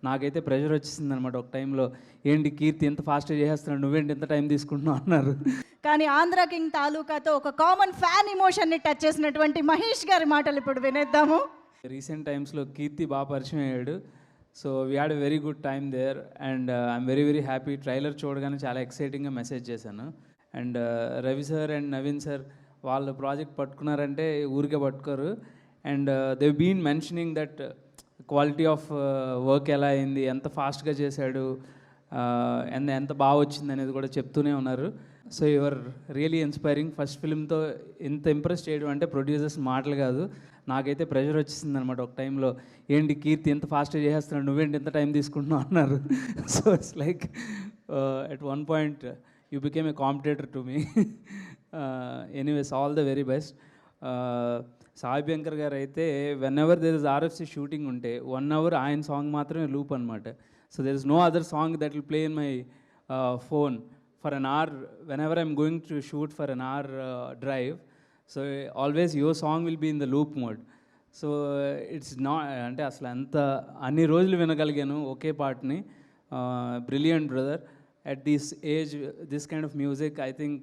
నాకైతే ప్రెషర్ వచ్చేసింది అనమాట ఒక టైంలో. ఏంటి కీర్తి ఎంత ఫాస్ట్గా చేసేస్తున్నాడు, నువ్వేంటి ఎంత టైం తీసుకుంటున్నావు అన్నారు. కానీ ఆంధ్ర కింగ్ తాలూకాతో ఒక కామన్ ఫ్యాన్ ఇమోషన్ని టచ్ చేసినటువంటి మహేష్ గారి మాటలు ఇప్పుడు వినేద్దాము. రీసెంట్ టైమ్స్లో కీర్తి బాగా పరిచయం అయ్యాడు. So we had a very good time there and I'm very very happy. Trailer చూడగానే చాలా ఎక్సైటింగ్గా మెసేజ్ చేశాను. And Ravi sir and Naveen sir వాళ్ళు ప్రాజెక్ట్ పట్టుకున్నారంటే ఊరికే పట్టుకోరు. And they been mentioning that quality of work ఎలా అయింది, ఎంత ఫాస్ట్గా చేశాడు, ఎంత బాగా వచ్చింది అనేది కూడా చెప్తూనే ఉన్నారు. So your really inspiring. First ఫిల్మ్తో ఇంత ఇంప్రెస్ చేయడం అంటే ప్రొడ్యూసర్స్ మాటలు కాదు. నాకైతే ప్రెషర్ వచ్చేసింది అనమాట ఒక టైంలో. ఏంటి కీర్తి ఎంత ఫాస్ట్గా చేసేస్తున్నాడు, నువ్వేంటి ఎంత టైం తీసుకుంటున్నావు అన్నారు. So it's like at one point you became a competitor to me. Anyways all the very best. Sai Shankar గారు అయితే whenever there is RFC shooting ఉంటే 1 hour ఆయన సాంగ్ మాత్రమే లూప్ అనమాట. So there is no other song that will play in my phone for an hour whenever I'm going to shoot for an hour drive. So always your song will be in the loop mode. So it's not అంటే అసలు అంత అన్ని రోజులు వినగలిగాను ఒకే పాటని. Brilliant brother. At this age, this kind of music, I think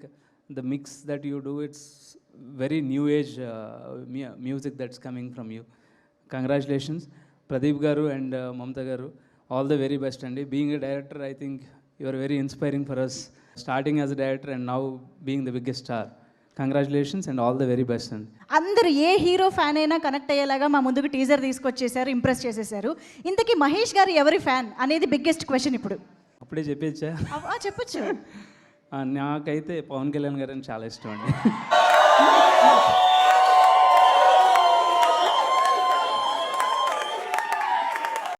the mix that you do, it's very new age music that's coming from you. Congratulations, Pradeep garu and Mamta garu. All the very best andi. Being a director, I think you are very inspiring for us. Starting as a director and now being the biggest star. Congratulations and all the very best అండి. అందరూ ఏ hero fan అయినా connect అయ్యేలాగా మా ముందుకు teaser తీసుకొచ్చేసారు, impress చేసేసారు. ఇంతకీ మహేష్ గారు ఎవరి ఫ్యాన్ అనేది బిగ్గెస్ట్ క్వశ్చన్ ఇప్పుడు. అప్పుడే చెప్పేచ్చా? చెప్పచ్చు. నాకైతే పవన్ కళ్యాణ్ గారు అని చాలా ఇష్టం అండి.